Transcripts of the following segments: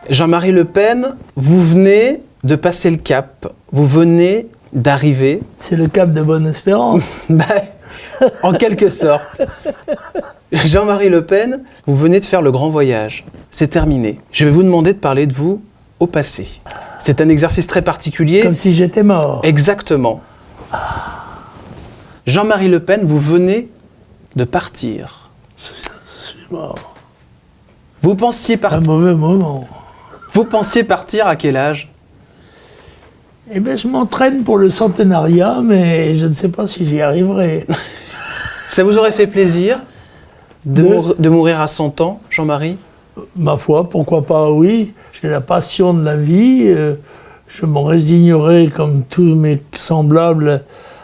Jean-Marie Le Pen, vous venez de passer le cap, vous venez d'arriver. C'est le cap de Bonne-Espérance. En quelque sorte. Jean-Marie Le Pen, vous venez de faire le grand voyage. C'est terminé. Je vais vous demander de parler de vous au passé. C'est un exercice très particulier. Comme si j'étais mort. Exactement. Jean-Marie Le Pen, vous venez de partir. Je suis mort. Vous pensiez Un mauvais moment. Vous pensiez partir à quel âge? Eh bien, je m'entraîne pour le centenariat, mais je ne sais pas si j'y arriverai. Ça vous aurait fait plaisir de mourir à 100 ans, Jean-Marie? Ma foi, pourquoi pas, oui. J'ai la passion de la vie. Je m'en résignerai, comme tous mes semblables,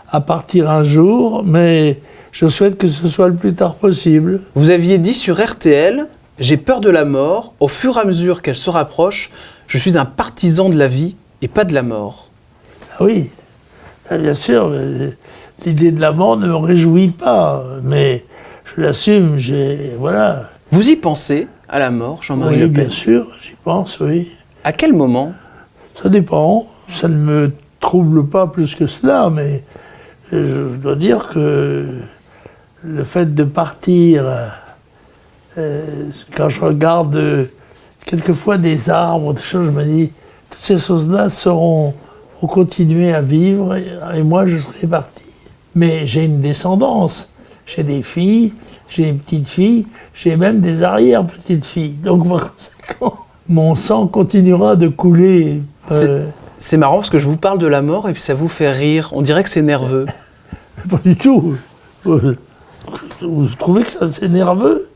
à partir un jour, mais je souhaite que ce soit le plus tard possible. Vous aviez dit sur RTL, j'ai peur de la mort, au fur et à mesure qu'elle se rapproche, je suis un partisan de la vie et pas de la mort. Ah oui, bien sûr, l'idée de la mort ne me réjouit pas, mais je l'assume, voilà. Vous y pensez à la mort, Jean-Marie Le Pen? Oui, bien sûr, j'y pense, oui. À quel moment? Ça dépend, ça ne me trouble pas plus que cela, mais je dois dire que le fait de partir, quand je regarde quelquefois des arbres, des choses, je me dis, toutes ces choses-là vont continuer à vivre et moi je serai parti. Mais j'ai une descendance, j'ai des filles, j'ai des petites filles, j'ai même des arrière-petites filles. Donc par conséquent, mon sang continuera de couler. C'est marrant parce que je vous parle de la mort et puis ça vous fait rire. On dirait que c'est nerveux. Pas du tout. Vous trouvez que ça c'est nerveux?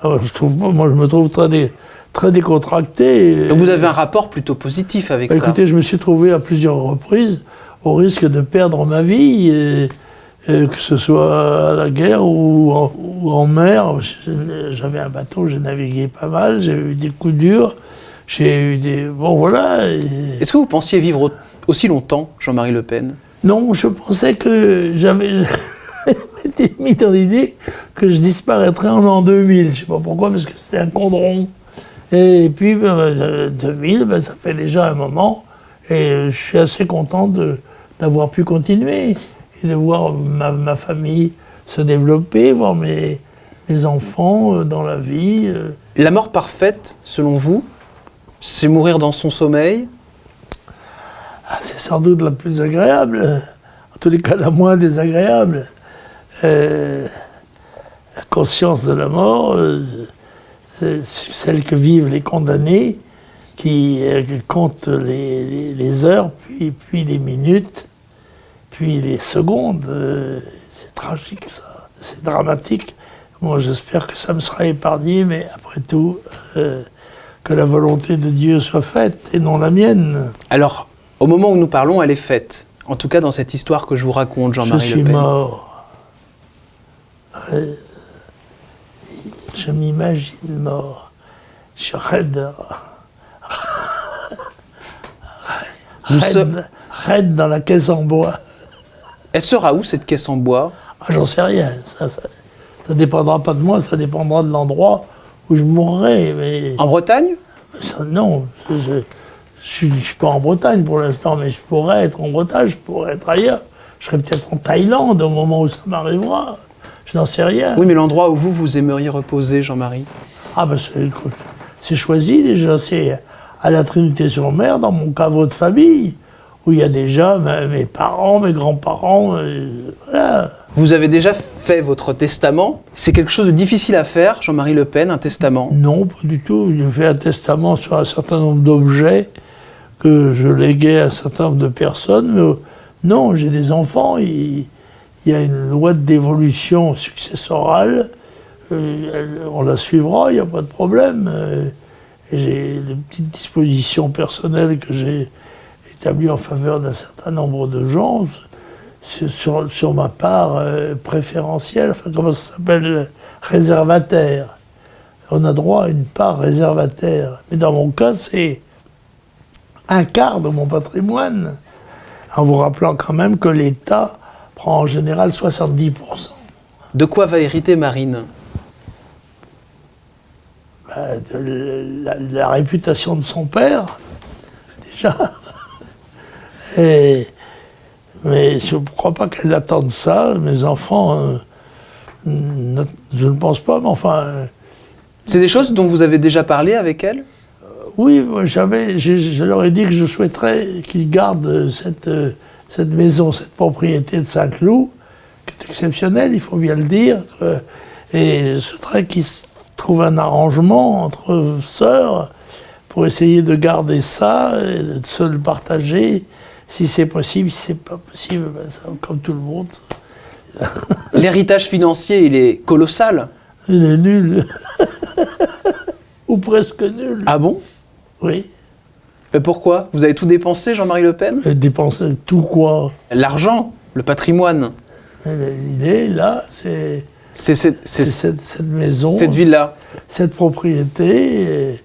Moi je me trouve très décontracté. Donc vous avez un rapport plutôt positif avec ça. Écoutez, je me suis trouvé à plusieurs reprises au risque de perdre ma vie, que ce soit à la guerre ou en mer. J'avais un bateau, j'ai navigué pas mal, j'ai eu des coups durs, j'ai eu des... Bon voilà. Est-ce que vous pensiez vivre aussi longtemps, Jean-Marie Le Pen? Non, je pensais que j'avais été mis dans l'idée que je disparaîtrais en l'an 2000. Je ne sais pas pourquoi, parce que c'était un condron. Et puis, 2000, ça fait déjà un moment. Et je suis assez content d'avoir pu continuer. Et de voir ma famille se développer, voir mes enfants dans la vie. La mort parfaite, selon vous, c'est mourir dans son sommeil? C'est sans doute la plus agréable. En tous les cas, la moins désagréable. La conscience de la mort... c'est celle que vivent les condamnés, qui comptent les heures, puis les minutes, puis les secondes. C'est tragique, ça. C'est dramatique. Moi, j'espère que ça me sera épargné, mais après tout, que la volonté de Dieu soit faite, et non la mienne. Alors, au moment où nous parlons, elle est faite. En tout cas, dans cette histoire que je vous raconte, Jean-Marie Le Pen. Je suis mort. Je m'imagine mort. Je suis raide. Raide dans la caisse en bois. Elle sera où, cette caisse en bois? J'en sais rien. Ça dépendra pas de moi, ça dépendra de l'endroit où je mourrai. Mais... En Bretagne? Non, je suis pas en Bretagne pour l'instant, mais je pourrais être en Bretagne, je pourrais être ailleurs. Je serais peut-être en Thaïlande au moment où ça m'arrivera. Je n'en sais rien. Oui, mais l'endroit où vous aimeriez reposer, Jean-Marie? C'est choisi déjà, c'est à la Trinité-sur-Mer, dans mon caveau de famille, où il y a déjà mes parents, mes grands-parents, voilà. Vous avez déjà fait votre testament? C'est quelque chose de difficile à faire, Jean-Marie Le Pen, un testament? Non, pas du tout. J'ai fait un testament sur un certain nombre d'objets que je léguais à un certain nombre de personnes, mais non, j'ai des enfants, il y a une loi de dévolution successorale, on la suivra, il n'y a pas de problème. Et j'ai des petites dispositions personnelles que j'ai établies en faveur d'un certain nombre de gens, sur ma part préférentielle, enfin comment ça s'appelle, réservataire. On a droit à une part réservataire. Mais dans mon cas, c'est un quart de mon patrimoine, en vous rappelant quand même que l'État prend en général 70%. De quoi va hériter Marine? de la réputation de son père, déjà. Mais je ne crois pas qu'elles attendent ça. Mes enfants, je ne pense pas, mais enfin... C'est des choses dont vous avez déjà parlé avec elles? Oui, moi, je leur ai dit que je souhaiterais qu'ils gardent cette maison, cette propriété de Saint-Cloud, qui est exceptionnelle, il faut bien le dire. Et je souhaiterais qu'ils trouvent un arrangement entre sœurs pour essayer de garder ça et de se le partager, si c'est possible. Si c'est pas possible, ben, comme tout le monde. L'héritage financier, il est colossal. Il est nul. Ou presque nul. Ah bon? Oui. Mais pourquoi? Vous avez tout dépensé, Jean-Marie Le Pen? Dépenser tout quoi? L'argent, le patrimoine. Il est là, c'est cette maison, cette villa. cette propriété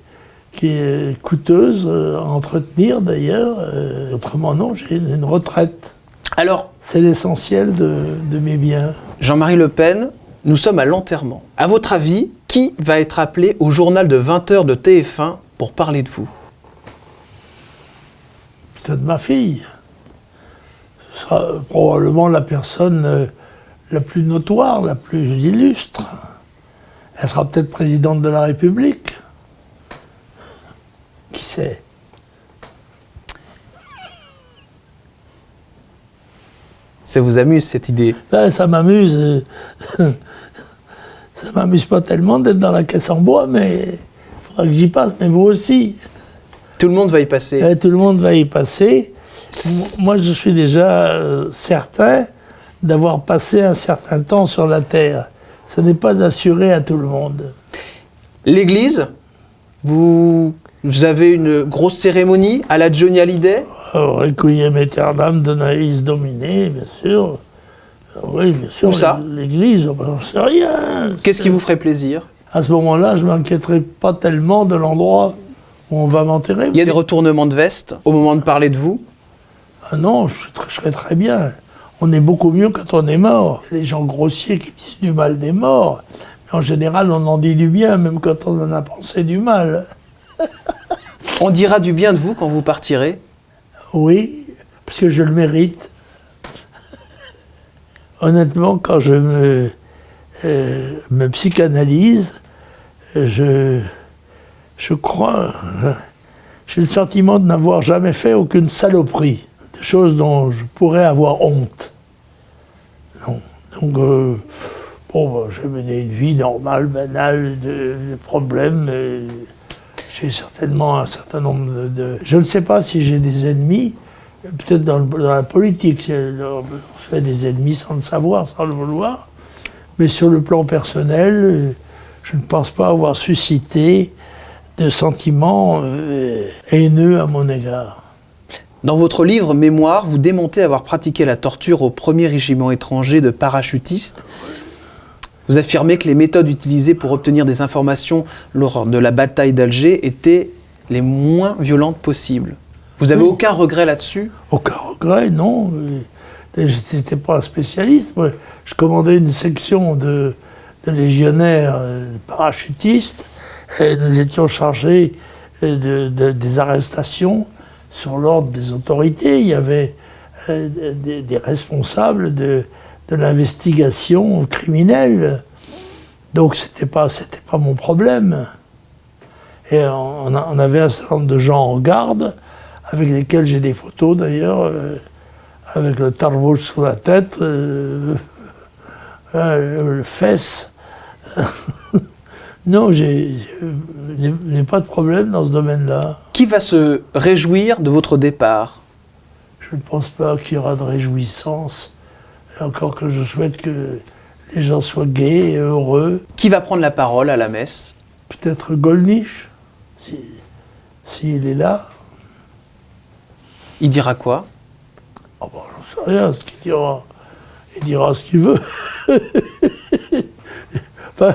qui est coûteuse à entretenir d'ailleurs. Autrement non, j'ai une retraite. Alors, c'est l'essentiel de mes biens. Jean-Marie Le Pen, nous sommes à l'enterrement. À votre avis, qui va être appelé au journal de 20h de TF1 pour parler de vous? Peut-être ma fille. Ce sera probablement la personne la plus notoire, la plus illustre. Elle sera peut-être présidente de la République. Qui sait? Ça vous amuse, cette idée? Ben, ça m'amuse. Ça m'amuse pas tellement d'être dans la caisse en bois, mais il faudra que j'y passe, mais vous aussi. Tout le monde va y passer. Tout le monde va y passer. Moi, je suis déjà certain d'avoir passé un certain temps sur la Terre. Ce n'est pas assuré à tout le monde. L'église, vous avez une grosse cérémonie à la Johnny Hallyday? Requiem aeternam Donaeis Domine, bien sûr. Oui, bien sûr. Où ça? L'église, j'en sais rien. Qu'est-ce qui vous ferait plaisir? À ce moment-là, je ne m'inquiéterai pas tellement de l'endroit où on va m'enterrer. Il y a des retournements de veste au moment de parler de vous? Ah non, je serais très bien. On est beaucoup mieux quand on est mort. Il y a des gens grossiers qui disent du mal des morts. Mais en général, on en dit du bien, même quand on en a pensé du mal. On dira du bien de vous quand vous partirez? Oui, parce que je le mérite. Honnêtement, quand je me psychanalyse, je crois, j'ai le sentiment de n'avoir jamais fait aucune saloperie, des choses dont je pourrais avoir honte. Non. Donc, j'ai mené une vie normale, banale, de problèmes. J'ai certainement un certain nombre de... Je ne sais pas si j'ai des ennemis, peut-être dans la politique, on fait des ennemis sans le savoir, sans le vouloir, mais sur le plan personnel, je ne pense pas avoir suscité de sentiments haineux à mon égard. Dans votre livre Mémoire, vous démontez avoir pratiqué la torture au 1er régiment étranger de parachutistes. Vous affirmez que les méthodes utilisées pour obtenir des informations lors de la bataille d'Alger étaient les moins violentes possibles. Vous n'avez aucun regret là-dessus? Aucun regret, non. Je n'étais pas un spécialiste. Moi, je commandais une section de légionnaires parachutistes et nous étions chargés des arrestations sur l'ordre des autorités. Il y avait des responsables de l'investigation criminelle. Donc c'était pas mon problème. Et on avait un certain nombre de gens en garde, avec lesquels j'ai des photos d'ailleurs, avec le tarbouch sur la tête, le fesse. Non, je n'ai pas de problème dans ce domaine-là. Qui va se réjouir de votre départ? Je ne pense pas qu'il y aura de réjouissance. Et encore que je souhaite que les gens soient gais et heureux. Qui va prendre la parole à la messe? Peut-être Gollnisch, s'il est là. Il dira quoi? Oh bon, j'en sais rien, ce qu'il dira. Il dira ce qu'il veut. Enfin,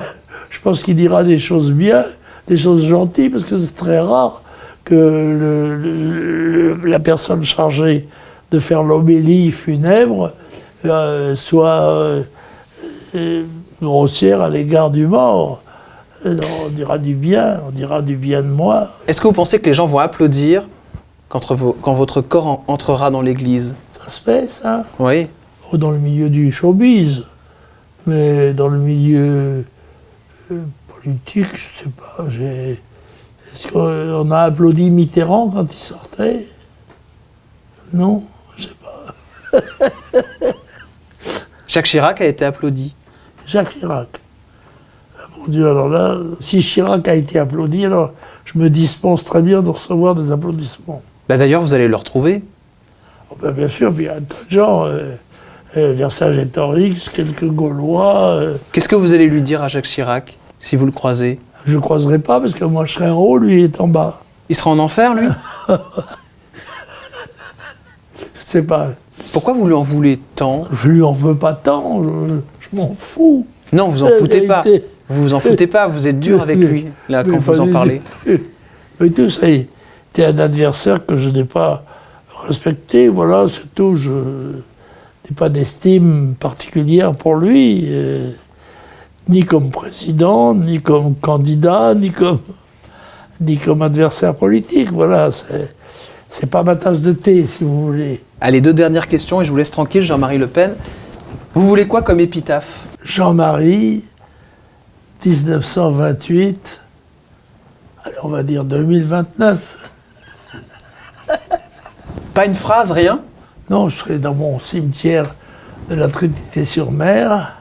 je pense qu'il dira des choses bien, des choses gentilles, parce que c'est très rare que la personne chargée de faire l'homélie funèbre soit grossière à l'égard du mort. Non, on dira du bien, on dira du bien de moi. Est-ce que vous pensez que les gens vont applaudir quand votre corps entrera dans l'église? Ça se fait, ça. Oui. Ou dans le milieu du showbiz. Mais dans le milieu politique, je sais pas. Est-ce qu'on a applaudi Mitterrand quand il sortait? Non, je sais pas. Jacques Chirac a été applaudi. Jacques Chirac. Ah, mon Dieu, alors là, si Chirac a été applaudi, alors je me dispense très bien de recevoir des applaudissements. Bah, d'ailleurs, vous allez le retrouver. Oh, ben, bien sûr, puis il y a un tas de gens, Vercingétorix, quelques Gaulois. Qu'est-ce que vous allez lui dire à Jacques Chirac si vous le croisez? Je ne croiserai pas parce que moi je serai en haut, lui il est en bas. Il sera en enfer, lui? Je sais pas. Pourquoi vous lui en voulez tant? Je lui en veux pas tant, je m'en fous. Non, vous en foutez pas. Vous vous en foutez pas, vous êtes dur avec lui, là, quand vous en parlez. Mais tout ça, c'était un adversaire que je n'ai pas respecté, voilà, c'est tout. Je n'ai pas d'estime particulière pour lui, ni comme président, ni comme candidat, ni comme adversaire politique, voilà. C'est pas ma tasse de thé, si vous voulez. Allez, 2 dernières questions et je vous laisse tranquille, Jean-Marie Le Pen. Vous voulez quoi comme épitaphe? Jean-Marie, 1928, allez, on va dire 2029. Pas une phrase, rien? Non, je serai dans mon cimetière de la Trinité-sur-Mer,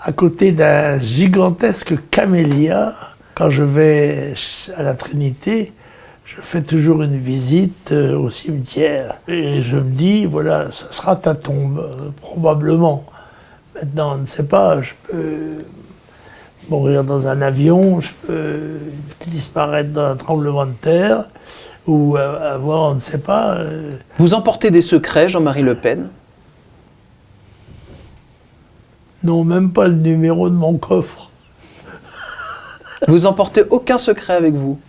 à côté d'un gigantesque camélia. Quand je vais à la Trinité, je fais toujours une visite au cimetière. Et je me dis, voilà, ça sera ta tombe, probablement. Maintenant, on ne sait pas, je peux mourir dans un avion, je peux disparaître dans un tremblement de terre, ou avoir, on ne sait pas... Vous emportez des secrets, Jean-Marie Le Pen? Non, même pas le numéro de mon coffre. Vous emportez aucun secret avec vous?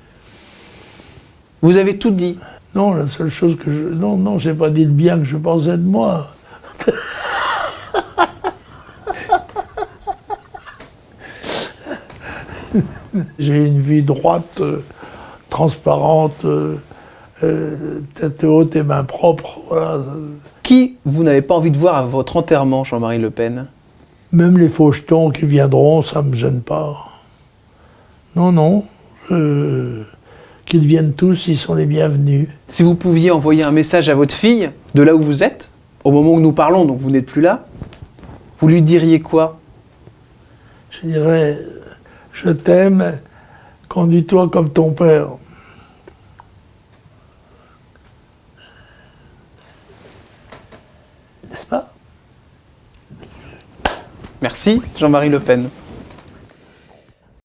Vous avez tout dit? Non, la seule chose que je... Non, j'ai pas dit le bien que je pensais de moi. J'ai une vie droite, transparente, tête haute et main propre, voilà. Qui vous n'avez pas envie de voir à votre enterrement, Jean-Marie Le Pen? Même les fauchetons qui viendront, ça me gêne pas. Non, qu'ils viennent tous, ils sont les bienvenus. Si vous pouviez envoyer un message à votre fille, de là où vous êtes, au moment où nous parlons, donc vous n'êtes plus là, vous lui diriez quoi? Je dirais, je t'aime, conduis-toi comme ton père. N'est-ce pas? Merci, Jean-Marie Le Pen.